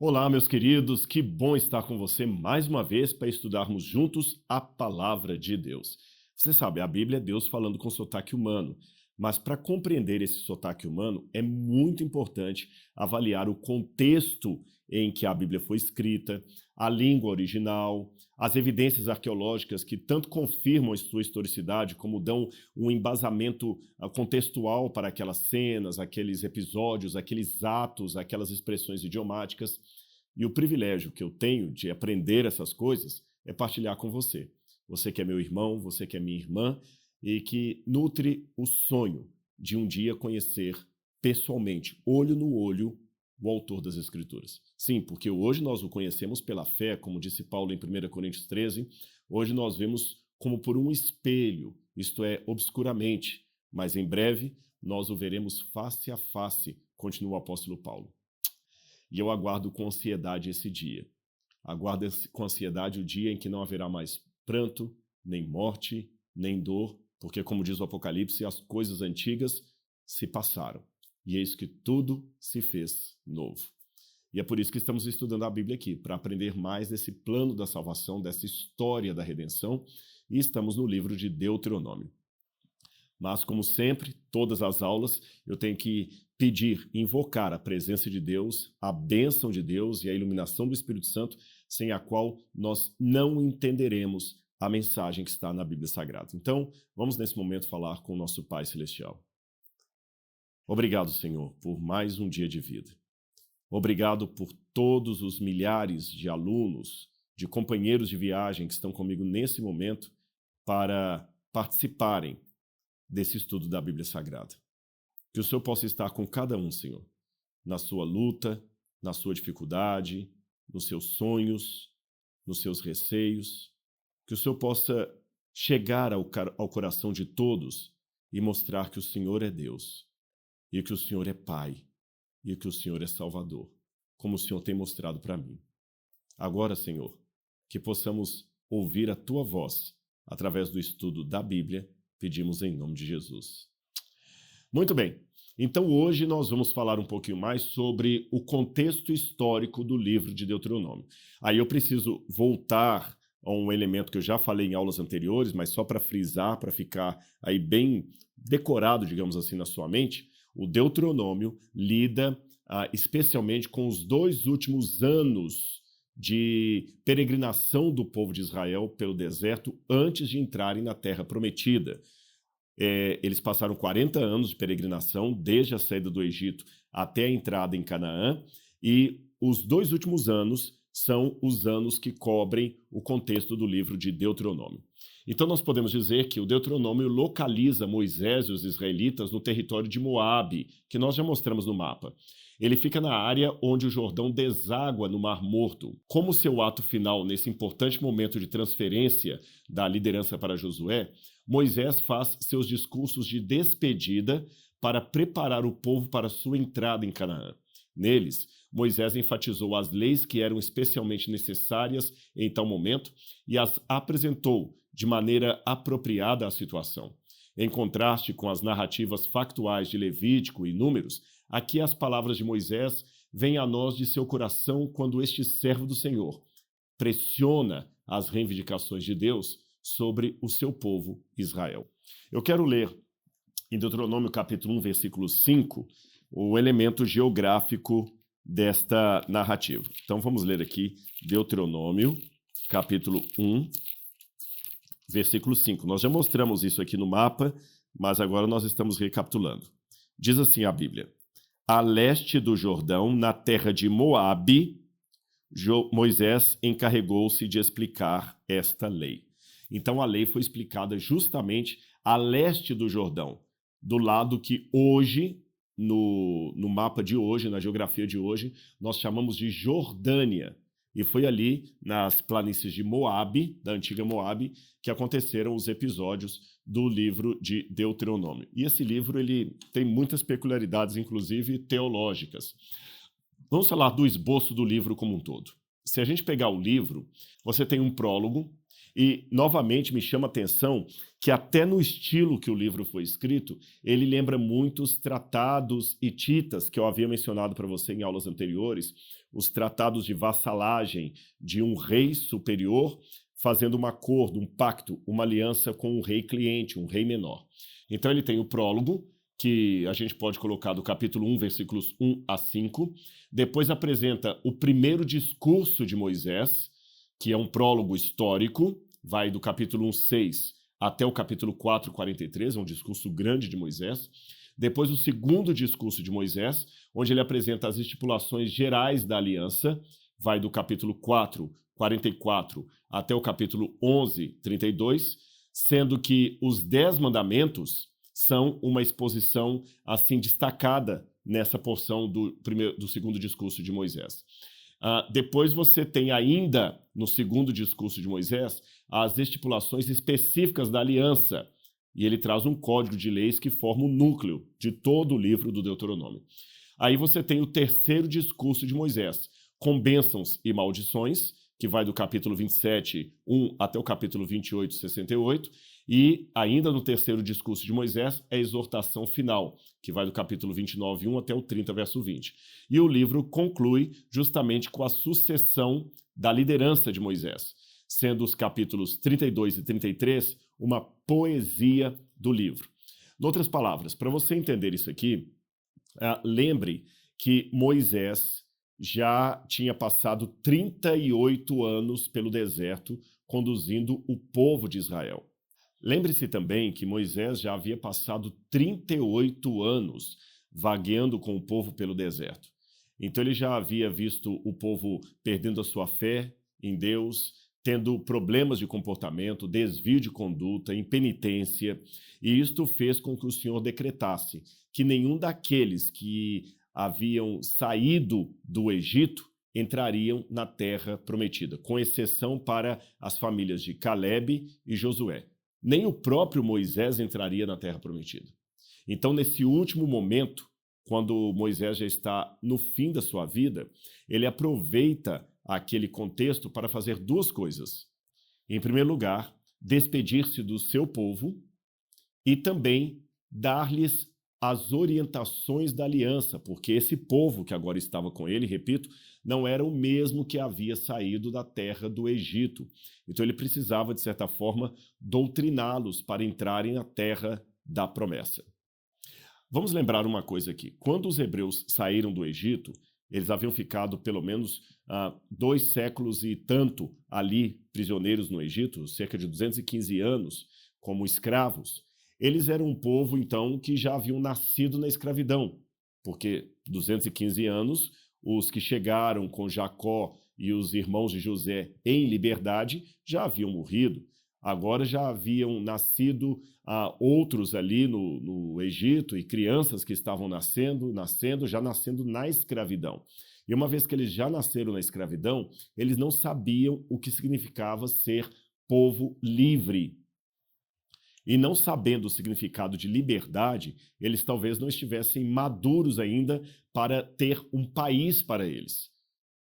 Olá, meus queridos, que bom estar com você mais uma vez para estudarmos juntos a palavra de Deus. Você sabe, a Bíblia é Deus falando com sotaque humano, mas para compreender esse sotaque humano é muito importante avaliar o contexto em que a Bíblia foi escrita, a língua original, as evidências arqueológicas que tanto confirmam a sua historicidade como dão um embasamento contextual para aquelas cenas, aqueles episódios, aqueles atos, aquelas expressões idiomáticas. E o privilégio que eu tenho de aprender essas coisas é partilhar com você. Você que é meu irmão, você que é minha irmã e que nutre o sonho de um dia conhecer pessoalmente, olho no olho, o autor das Escrituras. Sim, porque hoje nós o conhecemos pela fé, como disse Paulo em 1 Coríntios 13, hoje nós vemos como por um espelho, isto é, obscuramente, mas em breve nós o veremos face a face, continua o apóstolo Paulo. E eu aguardo com ansiedade esse dia. Aguardo com ansiedade o dia em que não haverá mais pranto, nem morte, nem dor, porque, como diz o Apocalipse, as coisas antigas se passaram. E eis que tudo se fez novo. E é por isso que estamos estudando a Bíblia aqui, para aprender mais desse plano da salvação, dessa história da redenção, e estamos no livro de Deuteronômio. Mas, como sempre, todas as aulas, eu tenho que pedir, invocar a presença de Deus, a bênção de Deus e a iluminação do Espírito Santo, sem a qual nós não entenderemos a mensagem que está na Bíblia Sagrada. Então, vamos nesse momento falar com o nosso Pai Celestial. Obrigado, Senhor, por mais um dia de vida. Obrigado por todos os milhares de alunos, de companheiros de viagem que estão comigo nesse momento para participarem desse estudo da Bíblia Sagrada. Que o Senhor possa estar com cada um, Senhor, na sua luta, na sua dificuldade, nos seus sonhos, nos seus receios. Que o Senhor possa chegar ao coração de todos e mostrar que o Senhor é Deus, e que o Senhor é Pai, e que o Senhor é Salvador, como o Senhor tem mostrado para mim. Agora, Senhor, que possamos ouvir a Tua voz através do estudo da Bíblia, pedimos em nome de Jesus. Muito bem, então hoje nós vamos falar um pouquinho mais sobre o contexto histórico do livro de Deuteronômio. Aí eu preciso voltar a um elemento que eu já falei em aulas anteriores, mas só para frisar, para ficar aí bem decorado, digamos assim, na sua mente. O Deuteronômio lida especialmente com os 2 últimos anos de peregrinação do povo de Israel pelo deserto antes de entrarem na Terra Prometida. Eles passaram 40 anos de peregrinação, desde a saída do Egito até a entrada em Canaã, e os 2 últimos anos são os anos que cobrem o contexto do livro de Deuteronômio. Então nós podemos dizer que o Deuteronômio localiza Moisés e os israelitas no território de Moabe, que nós já mostramos no mapa. Ele fica na área onde o Jordão deságua no Mar Morto. Como seu ato final nesse importante momento de transferência da liderança para Josué, Moisés faz seus discursos de despedida para preparar o povo para sua entrada em Canaã. Neles, Moisés enfatizou as leis que eram especialmente necessárias em tal momento e as apresentou de maneira apropriada à situação. Em contraste com as narrativas factuais de Levítico e Números, aqui as palavras de Moisés vêm a nós de seu coração quando este servo do Senhor pressiona as reivindicações de Deus sobre o seu povo Israel. Eu quero ler em Deuteronômio capítulo 1, versículo 5, o elemento geográfico desta narrativa. Então vamos ler aqui Deuteronômio capítulo 1, versículo 5. Nós já mostramos isso aqui no mapa, mas agora nós estamos recapitulando. Diz assim a Bíblia: a leste do Jordão, na terra de Moabe, Moisés encarregou-se de explicar esta lei. Então a lei foi explicada justamente a leste do Jordão, do lado que hoje, no mapa de hoje, na geografia de hoje, nós chamamos de Jordânia. E foi ali, nas planícies de Moabe, da antiga Moabe, que aconteceram os episódios do livro de Deuteronômio. E esse livro ele tem muitas peculiaridades, inclusive teológicas. Vamos falar do esboço do livro como um todo. Se a gente pegar o livro, você tem um prólogo, e, novamente, me chama a atenção que até no estilo que o livro foi escrito, ele lembra muitos tratados hititas que eu havia mencionado para você em aulas anteriores, os tratados de vassalagem de um rei superior, fazendo um acordo, um pacto, uma aliança com um rei cliente, um rei menor. Então ele tem o prólogo, que a gente pode colocar do capítulo 1, versículos 1 a 5. Depois apresenta o primeiro discurso de Moisés, que é um prólogo histórico, vai do capítulo 1, 6 até o capítulo 4, 43, é um discurso grande de Moisés. Depois o segundo discurso de Moisés, onde ele apresenta as estipulações gerais da aliança, vai do capítulo 4, 44 até o capítulo 11, 32, sendo que os 10 mandamentos são uma exposição assim destacada nessa porção do segundo discurso de Moisés. Depois você tem ainda, no segundo discurso de Moisés, as estipulações específicas da aliança, e ele traz um código de leis que forma o núcleo de todo o livro do Deuteronômio. Aí você tem o terceiro discurso de Moisés, com bênçãos e maldições, que vai do capítulo 27, 1 até o capítulo 28, 68, e ainda no terceiro discurso de Moisés, é a exortação final, que vai do capítulo 29, 1 até o 30, verso 20. E o livro conclui justamente com a sucessão da liderança de Moisés, sendo os capítulos 32 e 33 uma poesia do livro. Em outras palavras, para você entender isso aqui, lembre que Moisés já tinha passado 38 anos pelo deserto conduzindo o povo de Israel. Lembre-se também que Moisés já havia passado 38 anos vagueando com o povo pelo deserto. Então ele já havia visto o povo perdendo a sua fé em Deus, tendo problemas de comportamento, desvio de conduta, impenitência, e isto fez com que o Senhor decretasse que nenhum daqueles que haviam saído do Egito entrariam na terra prometida, com exceção para as famílias de Calebe e Josué. Nem o próprio Moisés entraria na terra prometida. Então, nesse último momento, quando Moisés já está no fim da sua vida, ele aproveita aquele contexto para fazer duas coisas. Em primeiro lugar, despedir-se do seu povo e também dar-lhes as orientações da aliança, porque esse povo que agora estava com ele, repito, não era o mesmo que havia saído da terra do Egito. Então ele precisava, de certa forma, doutriná-los para entrarem na terra da promessa. Vamos lembrar uma coisa aqui. Quando os hebreus saíram do Egito, eles haviam ficado pelo menos 2 séculos e tanto ali, prisioneiros no Egito, cerca de 215 anos, como escravos. Eles eram um povo, então, que já haviam nascido na escravidão, porque 215 anos, os que chegaram com Jacó e os irmãos de José em liberdade já haviam morrido. Agora já haviam nascido outros ali no Egito e crianças que estavam nascendo na escravidão. E uma vez que eles já nasceram na escravidão, eles não sabiam o que significava ser povo livre. E não sabendo o significado de liberdade, eles talvez não estivessem maduros ainda para ter um país para eles.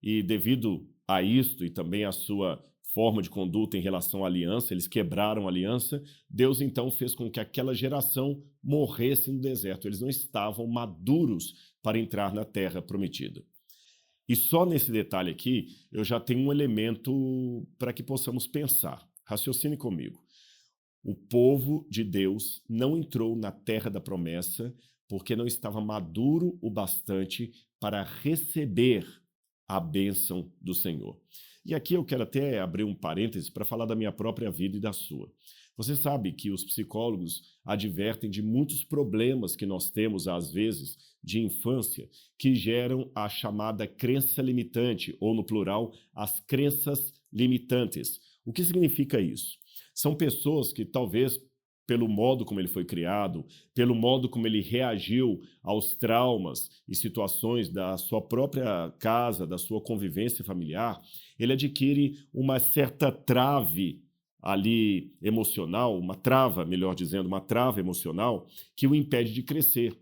E devido a isto e também à sua forma de conduta em relação à aliança, eles quebraram a aliança, Deus então fez com que aquela geração morresse no deserto. Eles não estavam maduros para entrar na terra prometida. E só nesse detalhe aqui, eu já tenho um elemento para que possamos pensar. Raciocine comigo. O povo de Deus não entrou na terra da promessa porque não estava maduro o bastante para receber a bênção do Senhor. E aqui eu quero até abrir um parêntese para falar da minha própria vida e da sua. Você sabe que os psicólogos advertem de muitos problemas que nós temos, às vezes, de infância, que geram a chamada crença limitante, ou no plural, as crenças limitantes. O que significa isso? São pessoas que talvez, pelo modo como ele foi criado, pelo modo como ele reagiu aos traumas e situações da sua própria casa, da sua convivência familiar, ele adquire uma certa trave ali emocional, uma trava, melhor dizendo, uma trava emocional que o impede de crescer.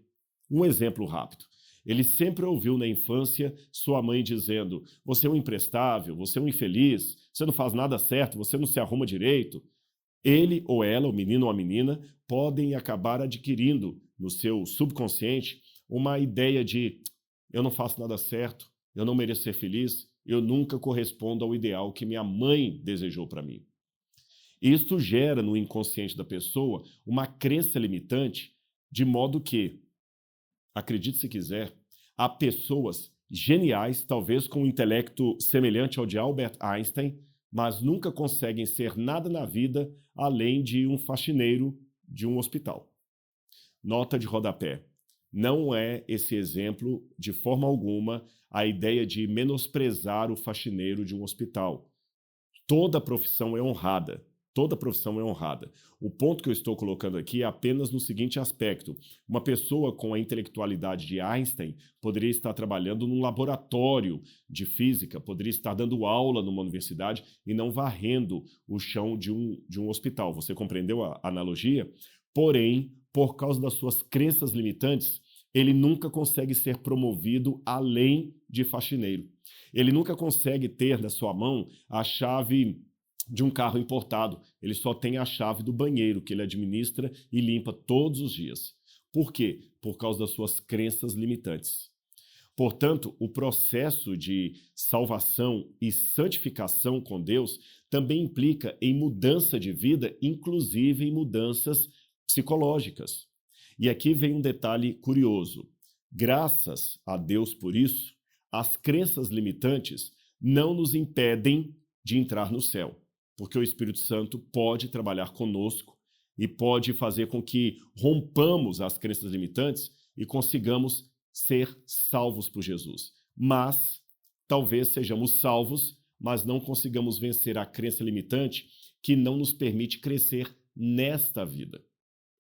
Um exemplo rápido. Ele sempre ouviu na infância sua mãe dizendo: você é um imprestável, você é um infeliz, você não faz nada certo, você não se arruma direito. Ele ou ela, o menino ou a menina, podem acabar adquirindo no seu subconsciente uma ideia de: eu não faço nada certo, eu não mereço ser feliz, eu nunca correspondo ao ideal que minha mãe desejou para mim. Isto gera no inconsciente da pessoa uma crença limitante, de modo que, acredite se quiser, há pessoas geniais, talvez com um intelecto semelhante ao de Albert Einstein, mas nunca conseguem ser nada na vida além de um faxineiro de um hospital. Nota de rodapé. Não é esse exemplo, de forma alguma, a ideia de menosprezar o faxineiro de um hospital. Toda profissão é honrada. Toda profissão é honrada. O ponto que eu estou colocando aqui é apenas no seguinte aspecto. Uma pessoa com a intelectualidade de Einstein poderia estar trabalhando num laboratório de física, poderia estar dando aula numa universidade e não varrendo o chão de um hospital. Você compreendeu a analogia? Porém, por causa das suas crenças limitantes, ele nunca consegue ser promovido além de faxineiro. Ele nunca consegue ter na sua mão a chave de um carro importado. Ele só tem a chave do banheiro, que ele administra e limpa todos os dias. Por quê? Por causa das suas crenças limitantes. Portanto, o processo de salvação e santificação com Deus também implica em mudança de vida, inclusive em mudanças psicológicas. E aqui vem um detalhe curioso. Graças a Deus por isso, as crenças limitantes não nos impedem de entrar no céu, porque o Espírito Santo pode trabalhar conosco e pode fazer com que rompamos as crenças limitantes e consigamos ser salvos por Jesus. Mas talvez sejamos salvos, mas não consigamos vencer a crença limitante que não nos permite crescer nesta vida.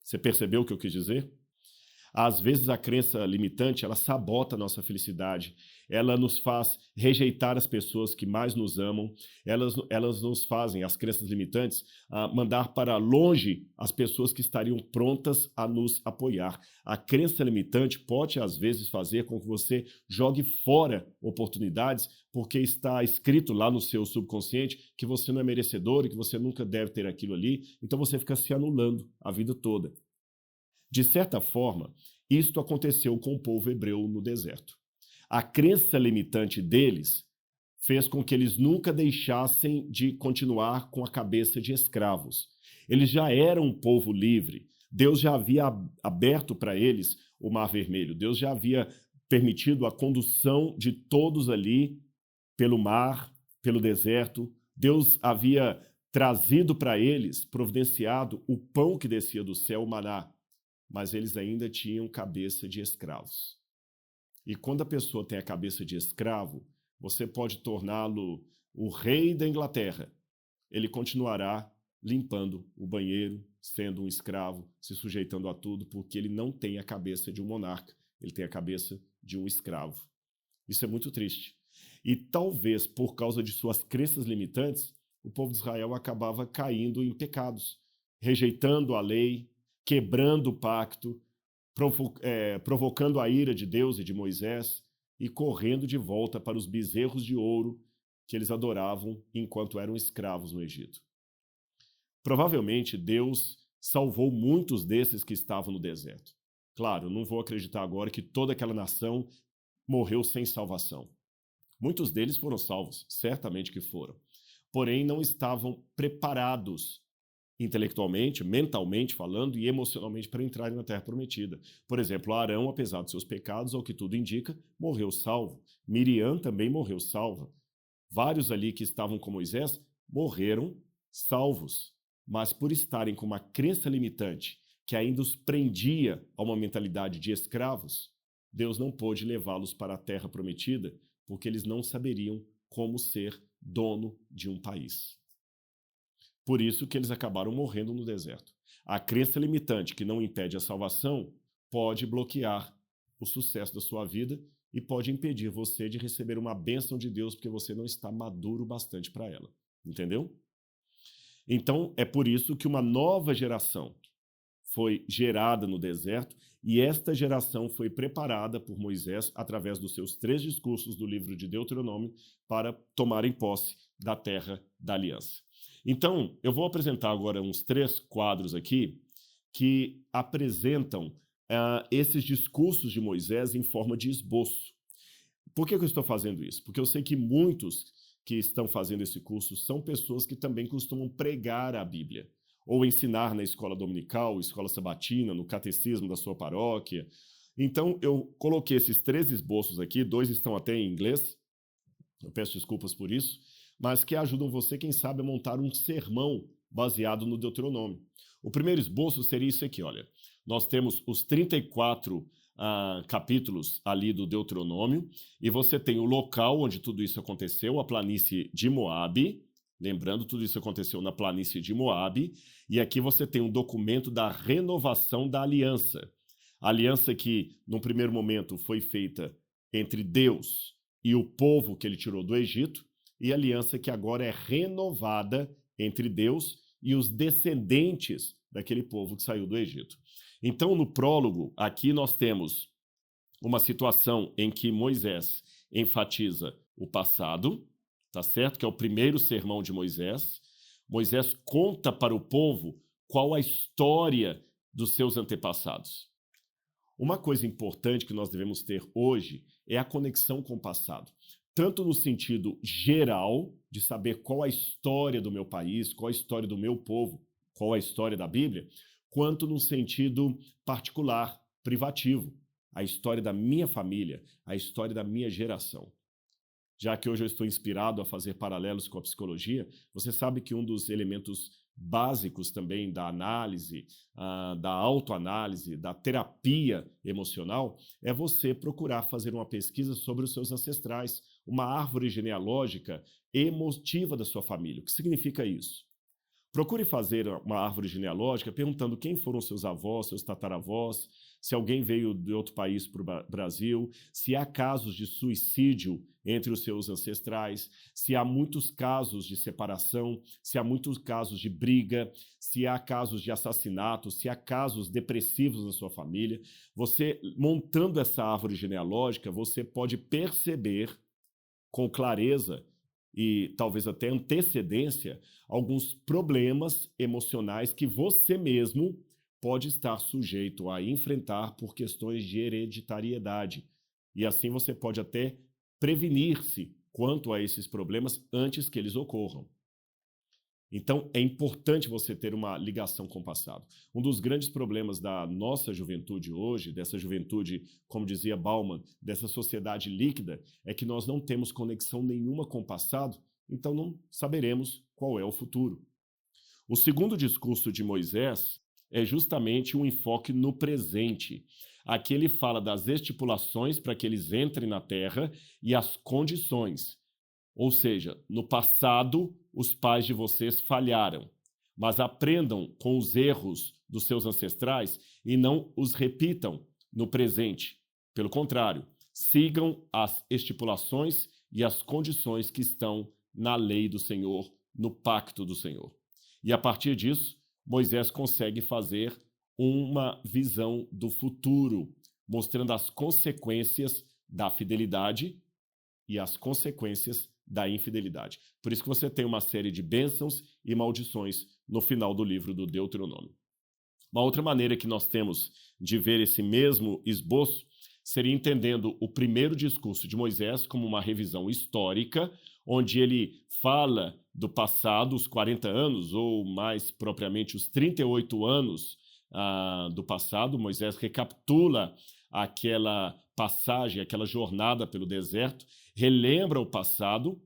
Você percebeu o que eu quis dizer? Às vezes a crença limitante, ela sabota a nossa felicidade, ela nos faz rejeitar as pessoas que mais nos amam, elas nos fazem, as crenças limitantes, mandar para longe as pessoas que estariam prontas a nos apoiar. A crença limitante pode, às vezes, fazer com que você jogue fora oportunidades, porque está escrito lá no seu subconsciente que você não é merecedor e que você nunca deve ter aquilo ali, então você fica se anulando a vida toda. De certa forma, isto aconteceu com o povo hebreu no deserto. A crença limitante deles fez com que eles nunca deixassem de continuar com a cabeça de escravos. Eles já eram um povo livre. Deus já havia aberto para eles o Mar Vermelho. Deus já havia permitido a condução de todos ali pelo mar, pelo deserto. Deus havia trazido para eles, providenciado o pão que descia do céu, o maná. Mas eles ainda tinham cabeça de escravos. E quando a pessoa tem a cabeça de escravo, você pode torná-lo o rei da Inglaterra. Ele continuará limpando o banheiro, sendo um escravo, se sujeitando a tudo, porque ele não tem a cabeça de um monarca, ele tem a cabeça de um escravo. Isso é muito triste. E talvez por causa de suas crenças limitantes, o povo de Israel acabava caindo em pecados, rejeitando a lei, quebrando o pacto, provocando a ira de Deus e de Moisés e correndo de volta para os bezerros de ouro que eles adoravam enquanto eram escravos no Egito. Provavelmente Deus salvou muitos desses que estavam no deserto. Claro, eu não vou acreditar agora que toda aquela nação morreu sem salvação. Muitos deles foram salvos, certamente que foram. Porém, não estavam preparados intelectualmente, mentalmente falando e emocionalmente para entrarem na Terra Prometida. Por exemplo, Arão, apesar de seus pecados, ao que tudo indica, morreu salvo. Miriam também morreu salva. Vários ali que estavam com Moisés morreram salvos, mas por estarem com uma crença limitante que ainda os prendia a uma mentalidade de escravos, Deus não pôde levá-los para a Terra Prometida porque eles não saberiam como ser dono de um país. Por isso que eles acabaram morrendo no deserto. A crença limitante que não impede a salvação pode bloquear o sucesso da sua vida e pode impedir você de receber uma bênção de Deus porque você não está maduro bastante para ela. Entendeu? Então, é por isso que uma nova geração foi gerada no deserto e esta geração foi preparada por Moisés através dos seus 3 discursos do livro de Deuteronômio para tomarem posse da terra da aliança. Então, eu vou apresentar agora uns 3 quadros aqui que apresentam esses discursos de Moisés em forma de esboço. Por que eu estou fazendo isso? Porque eu sei que muitos que estão fazendo esse curso são pessoas que também costumam pregar a Bíblia, ou ensinar na escola dominical, escola sabatina, no catecismo da sua paróquia. Então, eu coloquei esses 3 esboços aqui, 2 estão até em inglês, eu peço desculpas por isso, mas que ajudam você, quem sabe, a montar um sermão baseado no Deuteronômio. O primeiro esboço seria isso aqui, olha. Nós temos os 34 capítulos ali do Deuteronômio, e você tem o local onde tudo isso aconteceu, a planície de Moabe. Lembrando, tudo isso aconteceu na planície de Moabe, e aqui você tem um documento da renovação da aliança. A aliança que, num primeiro momento, foi feita entre Deus e o povo que ele tirou do Egito, e a aliança que agora é renovada entre Deus e os descendentes daquele povo que saiu do Egito. Então, no prólogo, aqui nós temos uma situação em que Moisés enfatiza o passado, tá certo? Que é o primeiro sermão de Moisés. Moisés conta para o povo qual a história dos seus antepassados. Uma coisa importante que nós devemos ter hoje é a conexão com o passado. Tanto no sentido geral, de saber qual a história do meu país, qual a história do meu povo, qual a história da Bíblia, quanto no sentido particular, privativo, a história da minha família, a história da minha geração. Já que hoje eu estou inspirado a fazer paralelos com a psicologia, você sabe que um dos elementos básicos também da análise, da autoanálise, da terapia emocional, é você procurar fazer uma pesquisa sobre os seus ancestrais, uma árvore genealógica emotiva da sua família. O que significa isso? Procure fazer uma árvore genealógica perguntando quem foram seus avós, seus tataravós, se alguém veio de outro país para o Brasil, se há casos de suicídio entre os seus ancestrais, se há muitos casos de separação, se há muitos casos de briga, se há casos de assassinato, se há casos depressivos na sua família. Você, montando essa árvore genealógica, você pode perceber com clareza e talvez até antecedência alguns problemas emocionais que você mesmo pode estar sujeito a enfrentar por questões de hereditariedade. E assim você pode até prevenir-se quanto a esses problemas antes que eles ocorram. Então, é importante você ter uma ligação com o passado. Um dos grandes problemas da nossa juventude hoje, dessa juventude, como dizia Bauman, dessa sociedade líquida, é que nós não temos conexão nenhuma com o passado, então não saberemos qual é o futuro. O segundo discurso de Moisés é justamente um enfoque no presente. Aqui ele fala das estipulações para que eles entrem na terra e as condições. Ou seja, no passado, os pais de vocês falharam, mas aprendam com os erros dos seus ancestrais e não os repitam no presente. Pelo contrário, sigam as estipulações e as condições que estão na lei do Senhor, no pacto do Senhor. E a partir disso, Moisés consegue fazer uma visão do futuro, mostrando as consequências da fidelidade e as consequências da infidelidade. Por isso que você tem uma série de bênçãos e maldições no final do livro do Deuteronômio. Uma outra maneira que nós temos de ver esse mesmo esboço seria entendendo o primeiro discurso de Moisés como uma revisão histórica, onde ele fala do passado, os 40 anos, ou mais propriamente os 38 anos do passado. Moisés recapitula aquela passagem, aquela jornada pelo deserto, relembra o passado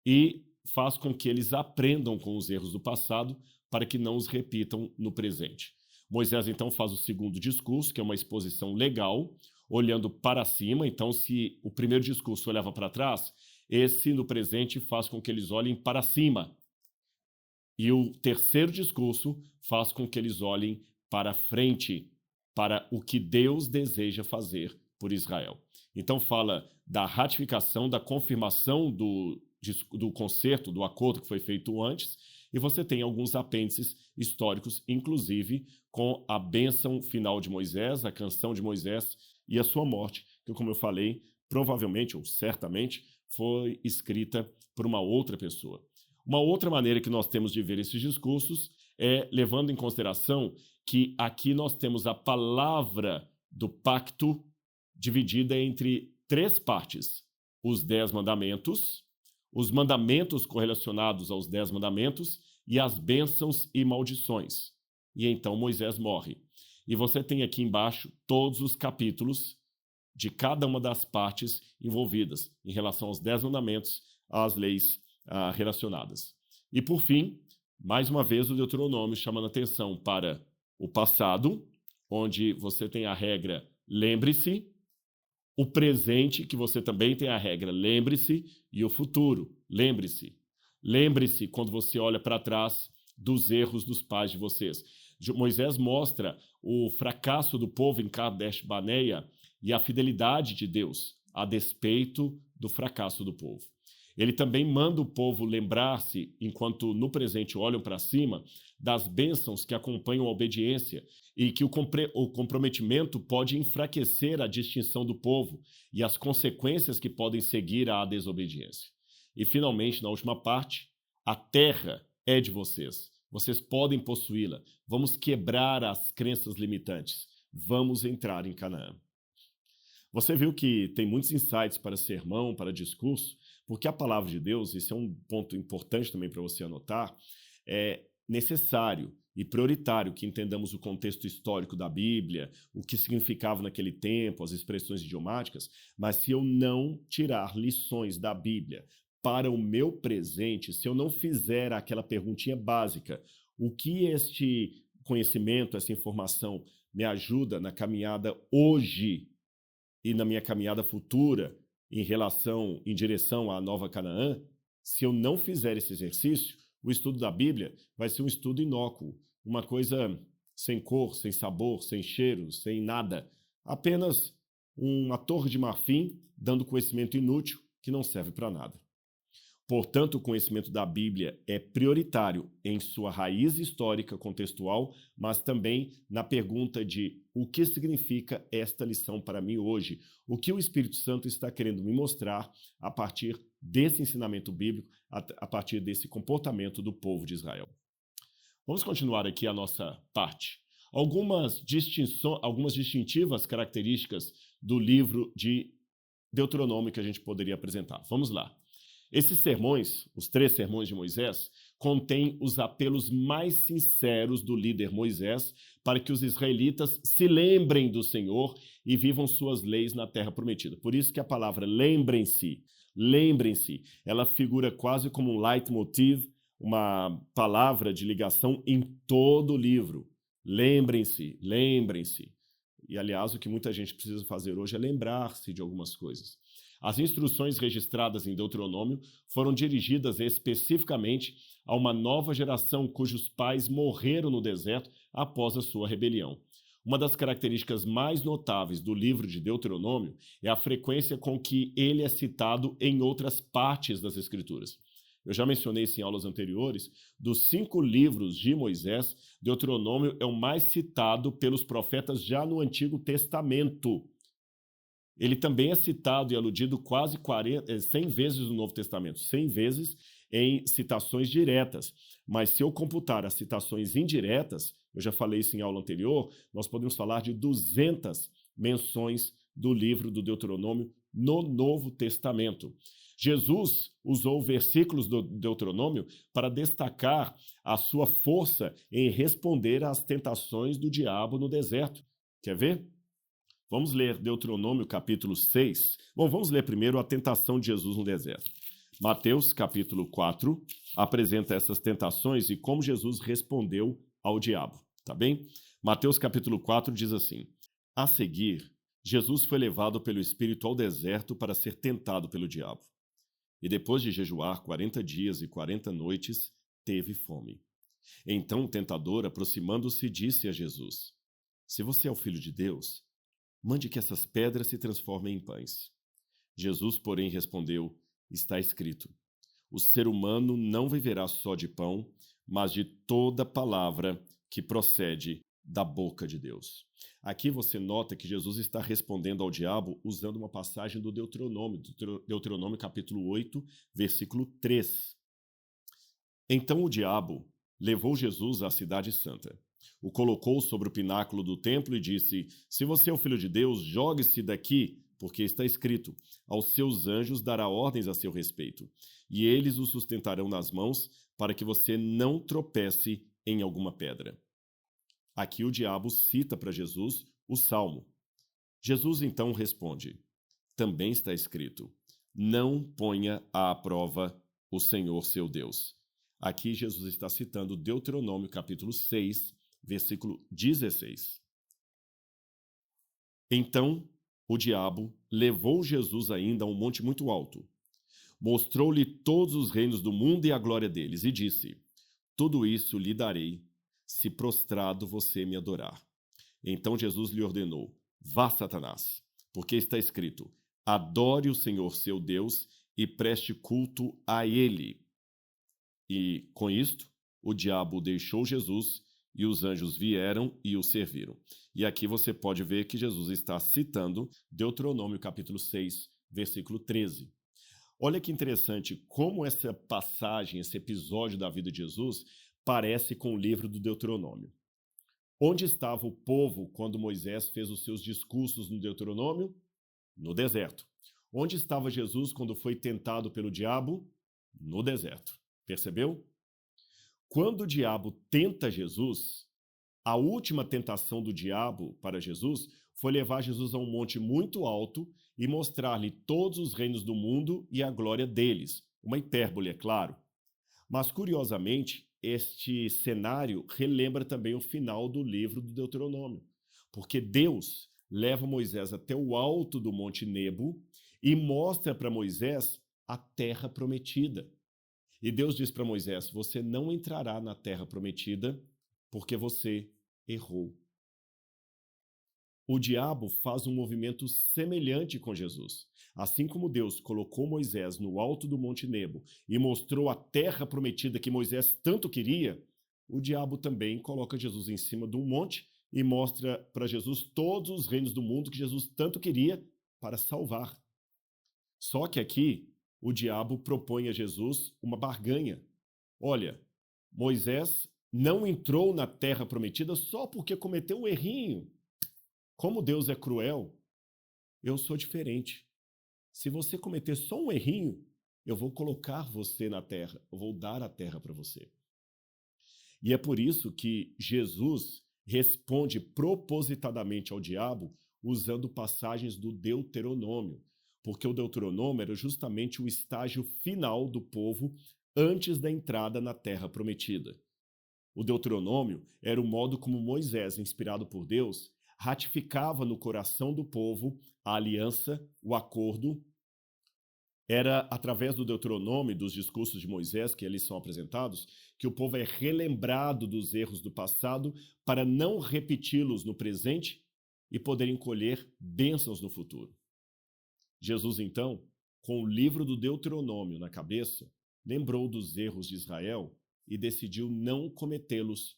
e faz com que eles aprendam com os erros do passado para que não os repitam no presente. Moisés, então, faz o segundo discurso, que é uma exposição legal, olhando para cima. Então, se o primeiro discurso olhava para trás, esse, no presente, faz com que eles olhem para cima. E o terceiro discurso faz com que eles olhem para frente, para o que Deus deseja fazer por Israel. Então, fala da ratificação, da confirmação do concerto, do acordo que foi feito antes, e você tem alguns apêndices históricos, inclusive com a bênção final de Moisés, a canção de Moisés e a sua morte, que, como eu falei, provavelmente ou certamente foi escrita por uma outra pessoa. Uma outra maneira que nós temos de ver esses discursos é levando em consideração que aqui nós temos a palavra do pacto dividida entre 3 partes. os 10 mandamentos, os mandamentos correlacionados aos 10 mandamentos e as bênçãos e maldições. E então Moisés morre. E você tem aqui embaixo todos os capítulos de cada uma das partes envolvidas em relação aos 10 mandamentos, às leis relacionadas. E por fim, mais uma vez o Deuteronômio chamando atenção para o passado, onde você tem a regra lembre-se, o presente, que você também tem a regra lembre-se, e o futuro, lembre-se. Lembre-se quando você olha para trás dos erros dos pais de vocês. Moisés mostra o fracasso do povo em Kadesh Barneia e a fidelidade de Deus a despeito do fracasso do povo. Ele também manda o povo lembrar-se, enquanto no presente olham para cima, das bênçãos que acompanham a obediência e que o comprometimento pode enfraquecer a distinção do povo e as consequências que podem seguir à desobediência. E, finalmente, na última parte, a terra é de vocês. Vocês podem possuí-la. Vamos quebrar as crenças limitantes. Vamos entrar em Canaã. Você viu que tem muitos insights para sermão, para discurso, porque a palavra de Deus, esse é um ponto importante também para você anotar, é necessário e prioritário que entendamos o contexto histórico da Bíblia, o que significava naquele tempo, as expressões idiomáticas, mas se eu não tirar lições da Bíblia para o meu presente, se eu não fizer aquela perguntinha básica, o que este conhecimento, essa informação me ajuda na caminhada hoje e na minha caminhada futura em direção à Nova Canaã, se eu não fizer esse exercício, o estudo da Bíblia vai ser um estudo inócuo, uma coisa sem cor, sem sabor, sem cheiro, sem nada, apenas uma torre de marfim dando conhecimento inútil que não serve para nada. Portanto, o conhecimento da Bíblia é prioritário em sua raiz histórica contextual, mas também na pergunta de o que significa esta lição para mim hoje? O que o Espírito Santo está querendo me mostrar a partir desse ensinamento bíblico, a partir desse comportamento do povo de Israel? Vamos continuar aqui a nossa parte. Algumas distintivas características do livro de Deuteronômio que a gente poderia apresentar. Vamos lá. Esses sermões, os 3 sermões de Moisés, contêm os apelos mais sinceros do líder Moisés para que os israelitas se lembrem do Senhor e vivam suas leis na terra prometida. Por isso que a palavra lembrem-se, ela figura quase como um leitmotiv, uma palavra de ligação em todo o livro. Lembrem-se. E, aliás, o que muita gente precisa fazer hoje é lembrar-se de algumas coisas. As instruções registradas em Deuteronômio foram dirigidas especificamente a uma nova geração cujos pais morreram no deserto após a sua rebelião. Uma das características mais notáveis do livro de Deuteronômio é a frequência com que ele é citado em outras partes das Escrituras. Eu já mencionei isso em aulas anteriores. Dos 5 livros de Moisés, Deuteronômio é o mais citado pelos profetas já no Antigo Testamento. Ele também é citado e aludido quase 100 vezes no Novo Testamento, 100 vezes em citações diretas. Mas se eu computar as citações indiretas, eu já falei isso em aula anterior, nós podemos falar de 200 menções do livro do Deuteronômio no Novo Testamento. Jesus usou versículos do Deuteronômio para destacar a sua força em responder às tentações do diabo no deserto. Quer ver? Vamos ler Deuteronômio capítulo 6. Bom, vamos ler primeiro a tentação de Jesus no deserto. Mateus capítulo 4 apresenta essas tentações e como Jesus respondeu ao diabo, tá bem? Mateus capítulo 4 diz assim: a seguir, Jesus foi levado pelo Espírito ao deserto para ser tentado pelo diabo. E depois de jejuar 40 dias e 40 noites, teve fome. Então o tentador, aproximando-se, disse a Jesus: se você é o Filho de Deus, mande que essas pedras se transformem em pães. Jesus, porém, respondeu: está escrito, o ser humano não viverá só de pão, mas de toda palavra que procede da boca de Deus. Aqui você nota que Jesus está respondendo ao diabo usando uma passagem do Deuteronômio capítulo 8, versículo 3. Então o diabo levou Jesus à cidade santa, o colocou sobre o pináculo do templo e disse: se você é o Filho de Deus, jogue-se daqui, porque está escrito: aos seus anjos dará ordens a seu respeito, e eles o sustentarão nas mãos, para que você não tropece em alguma pedra. Aqui o diabo cita para Jesus o Salmo. Jesus então responde: também está escrito: não ponha à prova o Senhor seu Deus. Aqui Jesus está citando Deuteronômio capítulo 6, versículo 16. Então o diabo levou Jesus ainda a um monte muito alto, mostrou-lhe todos os reinos do mundo e a glória deles, e disse: tudo isso lhe darei, se prostrado você me adorar. Então Jesus lhe ordenou: vá, Satanás, porque está escrito: adore o Senhor seu Deus e preste culto a ele. E, com isto, o diabo deixou Jesus e os anjos vieram e o serviram. E aqui você pode ver que Jesus está citando Deuteronômio capítulo 6, versículo 13. Olha que interessante como essa passagem, esse episódio da vida de Jesus parece com o livro do Deuteronômio. Onde estava o povo quando Moisés fez os seus discursos no Deuteronômio? No deserto. Onde estava Jesus quando foi tentado pelo diabo? No deserto. Percebeu? Quando o diabo tenta Jesus, a última tentação do diabo para Jesus foi levar Jesus a um monte muito alto e mostrar-lhe todos os reinos do mundo e a glória deles. Uma hipérbole, é claro. Mas, curiosamente, este cenário relembra também o final do livro do Deuteronômio, porque Deus leva Moisés até o alto do Monte Nebo e mostra para Moisés a terra prometida. E Deus diz para Moisés: você não entrará na terra prometida porque você errou. O diabo faz um movimento semelhante com Jesus. Assim como Deus colocou Moisés no alto do Monte Nebo e mostrou a terra prometida que Moisés tanto queria, o diabo também coloca Jesus em cima de um monte e mostra para Jesus todos os reinos do mundo que Jesus tanto queria para salvar. Só que aqui o diabo propõe a Jesus uma barganha. Olha, Moisés não entrou na terra prometida só porque cometeu um errinho. Como Deus é cruel, eu sou diferente. Se você cometer só um errinho, eu vou colocar você na terra, eu vou dar a terra para você. E é por isso que Jesus responde propositadamente ao diabo usando passagens do Deuteronômio, porque o Deuteronômio era justamente o estágio final do povo antes da entrada na terra prometida. O Deuteronômio era o modo como Moisés, inspirado por Deus, ratificava no coração do povo a aliança, o acordo. Era através do Deuteronômio e dos discursos de Moisés que eles são apresentados que o povo é relembrado dos erros do passado para não repeti-los no presente e poderem colher bênçãos no futuro. Jesus, então, com o livro do Deuteronômio na cabeça, lembrou dos erros de Israel e decidiu não cometê-los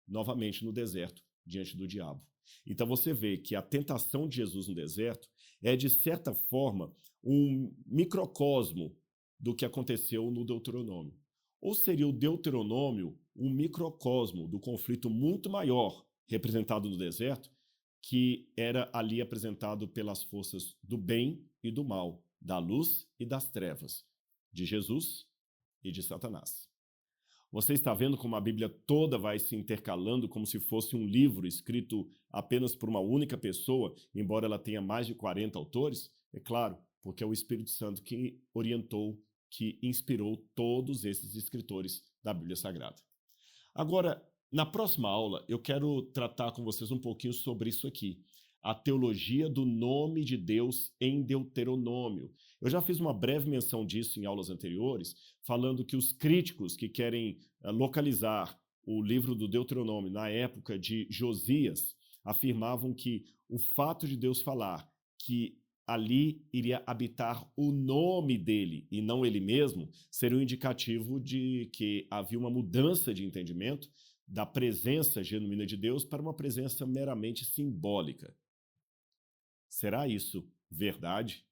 novamente no deserto, diante do diabo. Então você vê que a tentação de Jesus no deserto é, de certa forma, um microcosmo do que aconteceu no Deuteronômio. Ou seria o Deuteronômio um microcosmo do conflito muito maior representado no deserto, que era ali apresentado pelas forças do bem e do mal, da luz e das trevas, de Jesus e de Satanás. Você está vendo como a Bíblia toda vai se intercalando como se fosse um livro escrito apenas por uma única pessoa, embora ela tenha mais de 40 autores? É claro, porque é o Espírito Santo que orientou, que inspirou todos esses escritores da Bíblia Sagrada. Agora, na próxima aula, eu quero tratar com vocês um pouquinho sobre isso aqui, a teologia do nome de Deus em Deuteronômio. Eu já fiz uma breve menção disso em aulas anteriores, falando que os críticos que querem localizar o livro do Deuteronômio na época de Josias afirmavam que o fato de Deus falar que ali iria habitar o nome dele e não ele mesmo, seria um indicativo de que havia uma mudança de entendimento da presença genuína de Deus para uma presença meramente simbólica. Será isso verdade?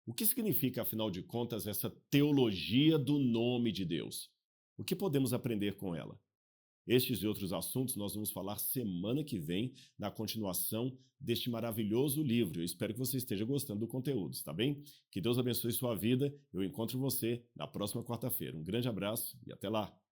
O que significa, afinal de contas, essa teologia do nome de Deus? O que podemos aprender com ela? Estes e outros assuntos nós vamos falar semana que vem, na continuação deste maravilhoso livro. Eu espero que você esteja gostando do conteúdo, tá bem? Que Deus abençoe sua vida. Eu encontro você na próxima quarta-feira. Um grande abraço e até lá!